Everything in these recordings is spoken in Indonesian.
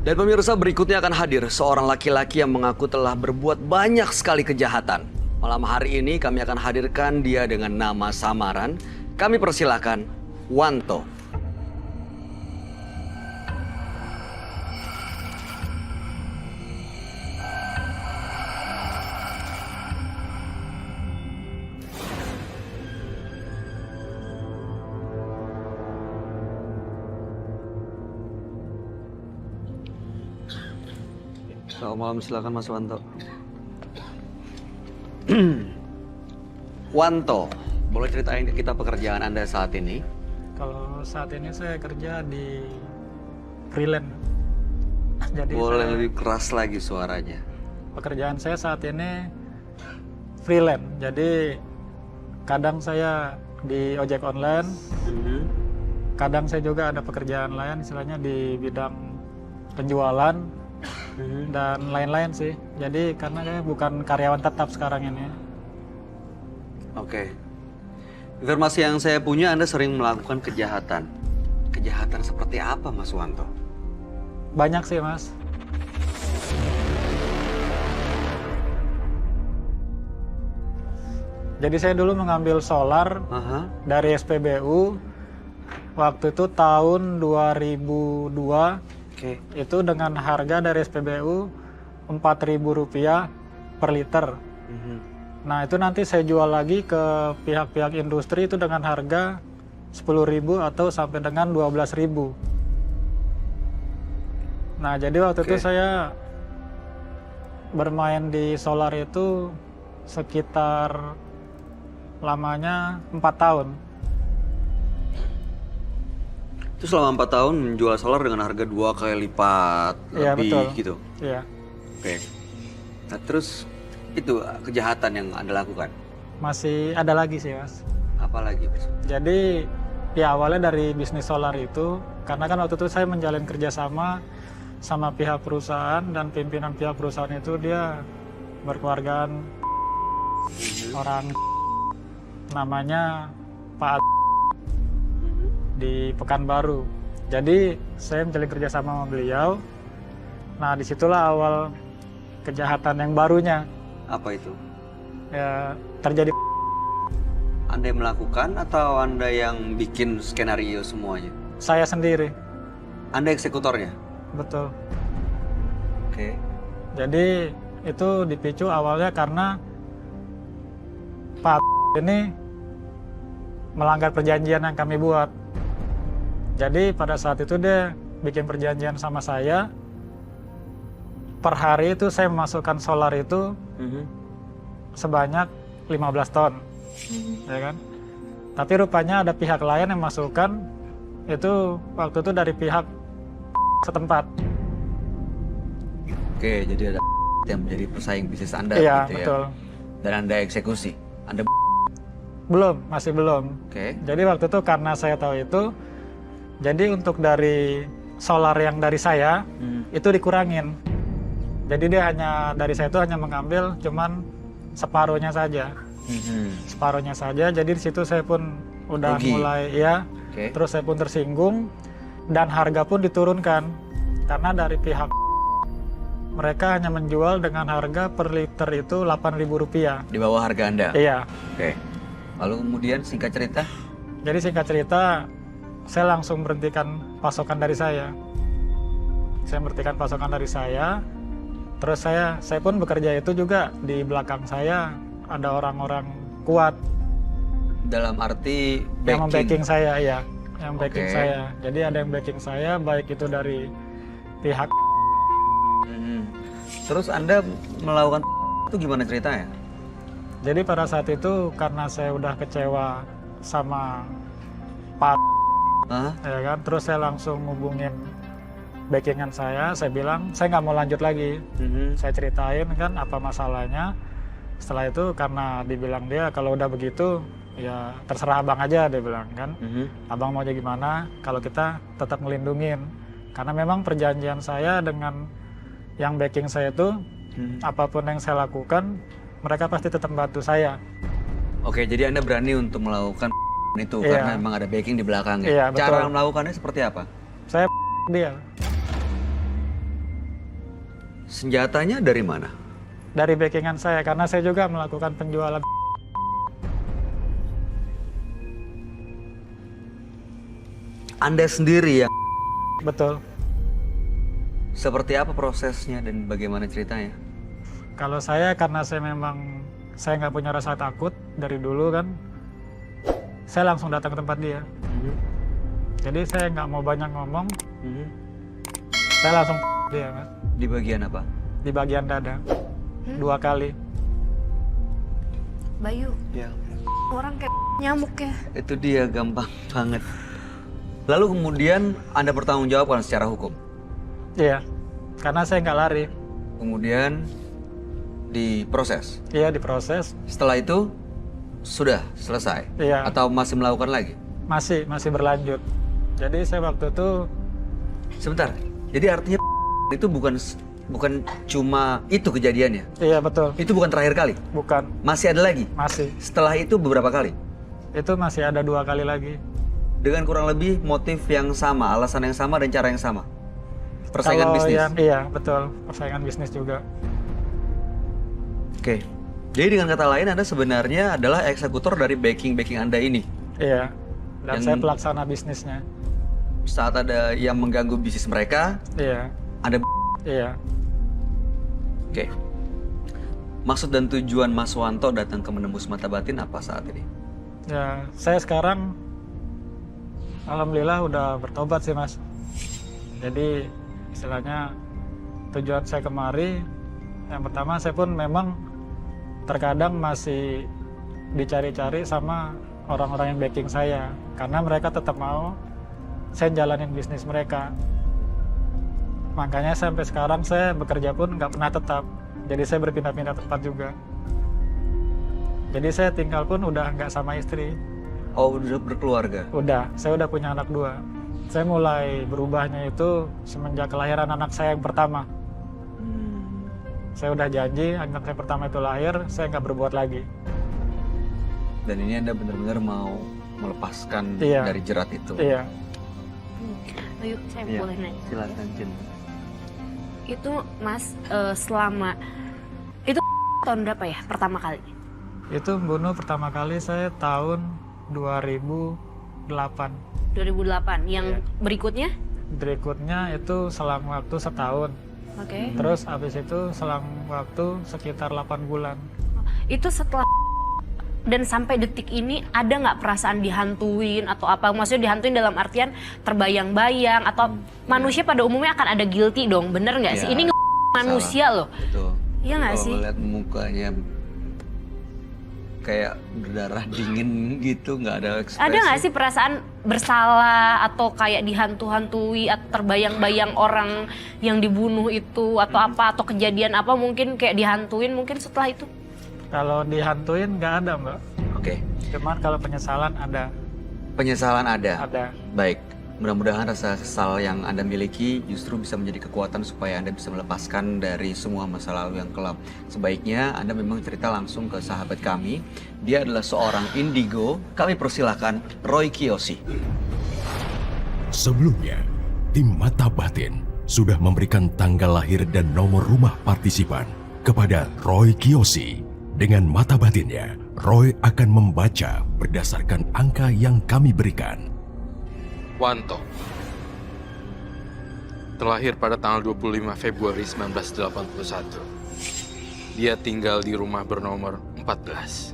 Dan pemirsa, berikutnya akan hadir seorang laki-laki yang mengaku telah berbuat banyak sekali kejahatan. Malam hari ini kami akan hadirkan dia dengan nama samaran. Kami persilakan Wanto. Selamat malam, silakan Mas Wanto. Wanto, boleh ceritain ke kita pekerjaan Anda saat ini? Kalau saat ini saya kerja di freelance. Jadi Boleh lebih keras lagi suaranya. pekerjaan saya saat ini freelance. Jadi kadang saya di ojek online, kadang saya juga ada pekerjaan lain, istilahnya di bidang penjualan dan lain-lain sih. Jadi karena saya bukan karyawan tetap sekarang ini. Oke. Informasi yang saya punya, Anda sering melakukan kejahatan. Kejahatan seperti apa, Mas Wanto? Banyak sih, Mas. Jadi saya dulu mengambil solar dari SPBU. Waktu itu tahun 2002. Oke. Itu dengan harga dari SPBU Rp4.000 per liter. Nah itu nanti saya jual lagi ke pihak-pihak industri itu dengan harga 10.000 atau sampai dengan 12.000. Nah jadi waktu itu saya bermain di solar itu sekitar lamanya 4 tahun. Itu selama 4 tahun menjual solar dengan harga 2 kali lipat Iya, lebih betul. gitu. Iya. Oke. Nah, terus itu kejahatan yang Anda lakukan. Masih ada lagi sih, Mas. Apa lagi, Mas? Jadi ya awalnya dari bisnis solar itu, karena kan waktu itu saya menjalin kerjasama sama pihak perusahaan, dan pimpinan pihak perusahaan itu dia berkeluargaan orang namanya Pak di Pekanbaru. Jadi saya menjalin kerjasama sama beliau. Nah disitulah awal kejahatan yang barunya Apa itu? ya terjadi. Anda yang melakukan atau Anda yang bikin skenario semuanya? Saya sendiri, Anda eksekutornya? betul. Oke. Jadi itu dipicu awalnya karena Pak ini melanggar perjanjian yang kami buat. Jadi pada saat itu dia bikin perjanjian sama saya, per hari itu saya memasukkan solar itu sebanyak 15 ton, ya kan? Tapi rupanya ada pihak lain yang masukkan itu waktu itu dari pihak setempat. Oke, jadi ada yang menjadi pesaing bisnis Anda Iya, gitu ya. betul. Dan Anda eksekusi. Anda Belum, masih belum. Oke. Jadi waktu itu karena saya tahu itu, jadi untuk dari solar yang dari saya itu dikurangin. Jadi dia hanya dari saya itu hanya mengambil cuman separuhnya saja. Separuhnya saja. Jadi di situ saya pun udah Rugi. mulai ya. Oke. Terus saya pun tersinggung dan harga pun diturunkan. Karena dari pihak mereka hanya menjual dengan harga per liter itu Rp8.000. Di bawah harga Anda? Iya. Oke. Lalu kemudian singkat cerita? Jadi singkat cerita, saya langsung berhentikan pasokan dari saya. Saya berhentikan pasokan dari saya. Terus saya pun bekerja itu juga di belakang saya ada orang-orang kuat Dalam arti yang membacking saya, ya, yang backing Oke. saya. Jadi ada yang backing saya, baik itu dari pihak. Terus Anda melakukan itu gimana ceritanya? Jadi pada saat itu karena saya udah kecewa sama Pak, ya kan. Terus saya langsung hubungin backingan saya bilang saya nggak mau lanjut lagi. Saya ceritain kan apa masalahnya. Setelah itu karena dibilang dia kalau udah begitu ya terserah abang aja, dia bilang kan. Abang maunya gimana, kalau kita tetap ngelindungin. Karena memang perjanjian saya dengan yang backing saya itu apapun yang saya lakukan mereka pasti tetap bantu saya. Oke, jadi Anda berani untuk melakukan itu Iya. karena memang ada backing di belakangnya. Iya, betul. Cara melakukannya seperti apa? Saya dia. Senjatanya dari mana? Dari backingan saya, karena saya juga melakukan penjualan. Anda sendiri yang... Betul. Seperti apa prosesnya dan bagaimana ceritanya? Kalau saya, karena saya nggak punya rasa takut dari dulu kan, saya langsung datang ke tempat dia. Jadi saya nggak mau banyak ngomong, saya langsung dia kan. Di bagian apa? Di bagian dada, 2 kali. Bayu, Ya. orang kayak nyamuk ya. Itu dia, gampang banget. Lalu kemudian Anda bertanggungjawabkan secara hukum. Iya, karena saya nggak lari. Kemudian diproses. Iya, diproses. Setelah itu sudah selesai? Iya. Atau masih melakukan lagi? Masih berlanjut. Jadi saya waktu itu, Sebentar. Jadi artinya itu bukan cuma itu kejadiannya. iya betul, Itu bukan terakhir kali. bukan, Masih ada lagi. masih. Setelah itu beberapa kali. Itu masih ada 2 kali lagi. Dengan kurang lebih motif yang sama, alasan yang sama dan cara yang sama. Persaingan Kalau bisnis. iya betul, persaingan bisnis juga. Oke. Jadi dengan kata lain Anda sebenarnya adalah eksekutor dari backing Anda ini. Iya, dan Yang- saya pelaksana bisnisnya. Saat ada yang mengganggu bisnis mereka, Iya, Anda... iya. Oke. Maksud dan tujuan Mas Wanto datang ke Menembus Mata Batin apa saat ini? Ya, saya sekarang alhamdulillah udah bertobat sih Mas. Jadi istilahnya tujuan saya kemari, yang pertama saya pun memang terkadang masih dicari-cari sama orang-orang yang backing saya, karena mereka tetap mau saya jalanin bisnis mereka. Makanya sampai sekarang saya bekerja pun nggak pernah tetap, jadi saya berpindah-pindah tempat juga. Jadi saya tinggal pun udah nggak sama istri. Oh, udah berkeluarga. Saya udah punya anak 2. Saya mulai berubahnya itu semenjak kelahiran anak saya yang pertama. Saya udah janji anak saya pertama itu lahir, saya nggak berbuat lagi. Dan ini Anda benar-benar mau melepaskan Iya. dari jerat itu. Iya, Bayu, saya Iya. boleh nanya. Silakan, Jun. Itu Mas selama itu tahun berapa ya pertama kali? itu bunuh pertama kali saya tahun 2008. 2008. Yang Iya. berikutnya? Berikutnya itu selang waktu setahun. Oke. Terus habis itu selang waktu sekitar 8 bulan. Itu setelah dan sampai detik ini ada nggak perasaan dihantuin atau apa? Maksudnya dihantuin dalam artian terbayang-bayang atau manusia pada umumnya akan ada guilty dong, bener nggak sih? Iya. Ini manusia loh. Betul. Iya nggak Kalau sih? ngeliat mukanya kayak berdarah dingin gitu, nggak ada ekspresi. Ada nggak sih perasaan bersalah atau kayak dihantu-hantui atau terbayang-bayang orang yang dibunuh itu atau apa atau kejadian apa mungkin kayak dihantuin mungkin setelah itu? Kalau dihantuin nggak ada Mbak. Oke. Cuman kalau penyesalan ada. Penyesalan ada. Ada. Baik. Mudah-mudahan rasa kesal yang Anda miliki justru bisa menjadi kekuatan supaya Anda bisa melepaskan dari semua masa lalu yang kelam. Sebaiknya Anda memang cerita langsung ke sahabat kami. Dia adalah seorang indigo. Kami persilahkan Roy Kiyoshi. Sebelumnya, tim Mata Batin sudah memberikan tanggal lahir dan nomor rumah partisipan kepada Roy Kiyoshi. Dengan mata batinnya, Roy akan membaca berdasarkan angka yang kami berikan. Wanto terlahir pada tanggal 25 Februari 1981. Dia tinggal di rumah bernomor 14.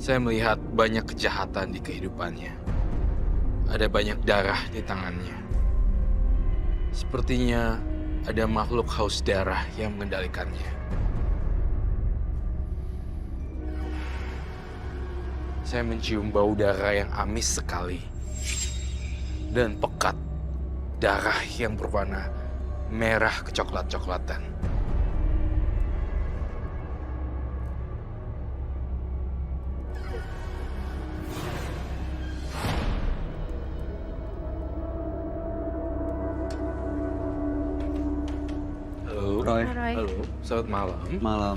Saya melihat banyak kejahatan di kehidupannya. Ada banyak darah di tangannya. Sepertinya ada makhluk haus darah yang mengendalikannya. Saya mencium bau darah yang amis sekali. Dan pekat darah yang berwarna merah kecoklat-coklatan. Halo. Roy. Roy. Halo, selamat malam. Malam.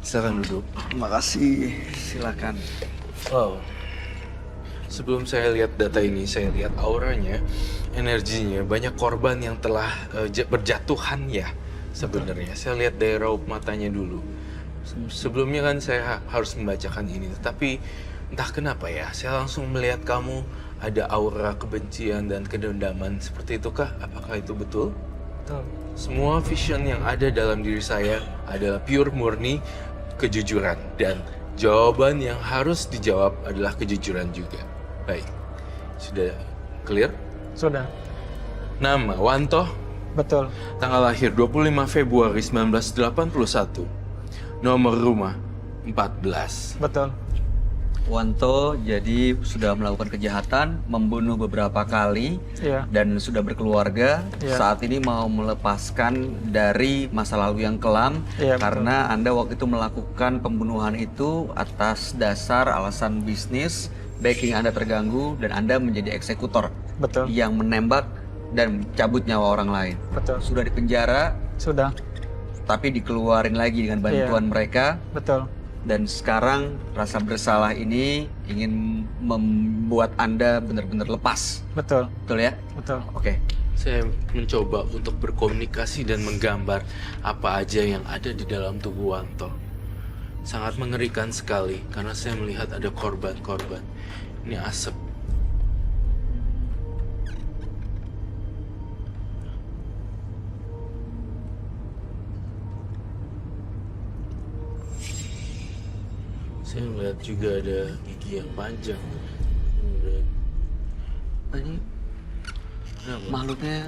Silakan duduk. Terima kasih. Silakan. Wow. Sebelum saya lihat data ini, saya lihat auranya, energinya, banyak korban yang telah berjatuhan ya sebenarnya. Saya lihat dari raut matanya dulu. Sebelumnya kan saya harus membacakan ini, tetapi entah kenapa ya, saya langsung melihat kamu ada aura kebencian dan kedendaman seperti itukah? Apakah itu betul? Betul. Semua vision yang ada dalam diri saya adalah pure murni kejujuran, dan jawaban yang harus dijawab adalah kejujuran juga. Baik, sudah clear? Sudah. Nama Wanto, Betul. tanggal lahir 25 Februari 1981, nomor rumah 14. Betul. Wanto jadi sudah melakukan kejahatan, membunuh beberapa kali, Iya. dan sudah berkeluarga. Iya. Saat ini mau melepaskan dari masa lalu yang kelam, Iya, karena Anda waktu itu melakukan pembunuhan itu atas dasar alasan bisnis, backing Anda terganggu, dan Anda menjadi eksekutor Betul. yang menembak dan cabut nyawa orang lain. Betul. Sudah dipenjara, Sudah. tapi dikeluarin lagi dengan bantuan mereka. Betul. Dan sekarang rasa bersalah ini ingin membuat Anda benar-benar lepas. Betul. Betul ya? Betul. Oke. Saya mencoba untuk berkomunikasi dan menggambar apa aja yang ada di dalam tubuh Wanto. Sangat mengerikan sekali karena saya melihat ada korban-korban. Ini asap. Saya melihat juga ada gigi yang panjang. Kemudian, Ini kenapa? makhluknya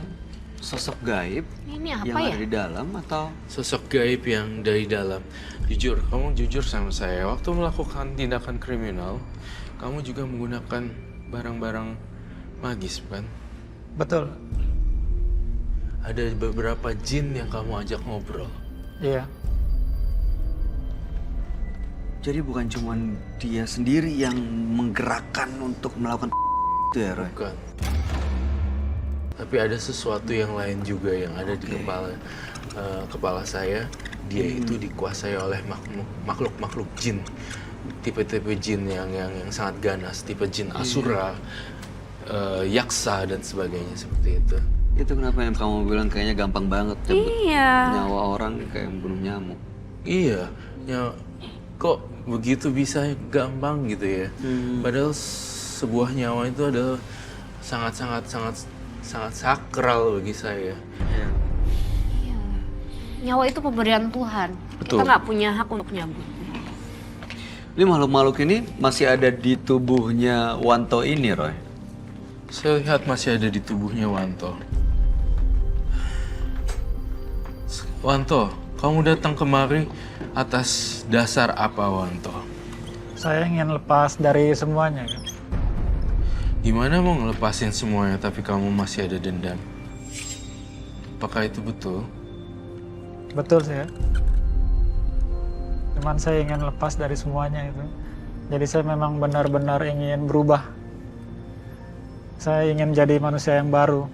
sosok gaib Ini apa yang ya? ada di dalam atau Sosok gaib yang dari dalam. Jujur, kamu jujur sama saya. Waktu melakukan tindakan kriminal, kamu juga menggunakan barang-barang magis, bukan? Betul. Ada beberapa jin yang kamu ajak ngobrol. Iya. jadi bukan cuma dia sendiri yang menggerakkan untuk melakukan itu ya, Roy? Bukan. Tapi ada sesuatu yang lain juga yang ada di kepala saya. Dia itu dikuasai oleh makhluk-makhluk jin. Tipe-tipe jin yang sangat ganas, tipe jin asura, yaksa dan sebagainya seperti itu. Itu kenapa yang kamu bilang kayaknya gampang banget cabut Iya. nyawa orang kayak membunuh nyamuk. Iya, kok begitu bisa gampang gitu ya. Padahal sebuah nyawa itu adalah sangat sakral bagi saya. Iya. Nyawa itu pemberian Tuhan. Betul. Kita nggak punya hak untuk nyambut. Ini makhluk-makhluk ini masih ada di tubuhnya Wanto ini, Roy? Saya lihat masih ada di tubuhnya Wanto. Wanto, kamu datang kemari atas dasar apa, Wanto? Saya ingin lepas dari semuanya. Kan? Gimana mau ngelepasin semuanya tapi kamu masih ada dendam? Apakah itu betul? Betul sih ya. Cuman saya ingin lepas dari semuanya itu. Jadi saya memang benar-benar ingin berubah. Saya ingin jadi manusia yang baru.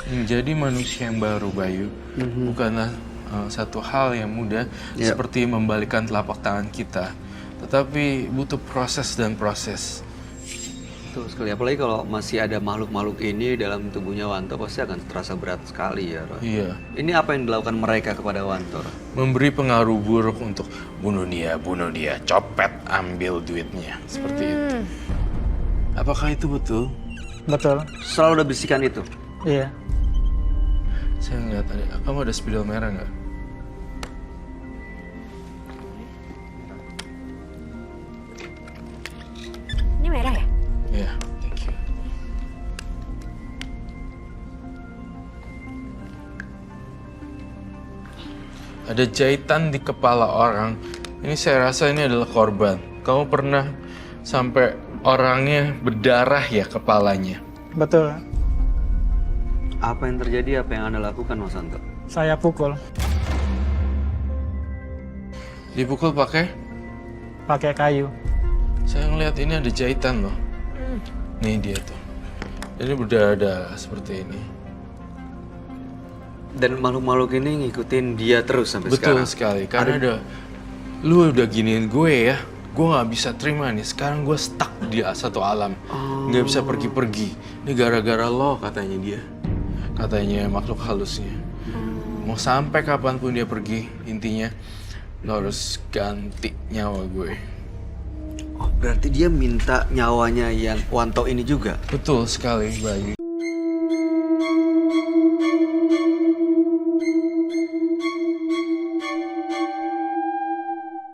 Menjadi manusia yang baru, Bayu, bukanlah satu hal yang mudah seperti membalikkan telapak tangan kita. Tetapi butuh proses dan proses. Betul sekali, apalagi kalau masih ada makhluk-makhluk ini dalam tubuhnya Wanto pasti akan terasa berat sekali ya, Roy. Iya. Ini apa yang dilakukan mereka kepada Wanto, Roy? Memberi pengaruh buruk untuk bunuh dia, copet, ambil duitnya. Seperti itu. Apakah itu betul? Betul. Selalu ada bisikan itu. Iya. Saya ngeliat kamu ada spidol merah nggak? Ini merah ya? Iya, thank you. Ada jahitan di kepala orang. Ini saya rasa ini adalah korban. Kamu pernah sampai orangnya berdarah ya kepalanya? Betul. Apa yang terjadi, apa yang Anda lakukan, Mas Santo? Saya pukul. Dipukul pakai? Pakai kayu. Saya ngeliat ini ada jahitan loh. Nih dia tuh. Ini berdarah-darah seperti ini. Dan makhluk-makhluk ini ngikutin dia terus sampai Betul sekarang? sekali. Karena lu udah giniin gue ya. Gue gak bisa terima nih. Sekarang gue stuck di satu alam. Gak bisa pergi-pergi. Ini gara-gara lo katanya dia. Katanya makhluk halusnya. Mau sampai kapanpun dia pergi, intinya lo harus ganti nyawa gue. Oh, berarti dia minta nyawanya yang Wanto ini juga? Betul sekali, Bayu.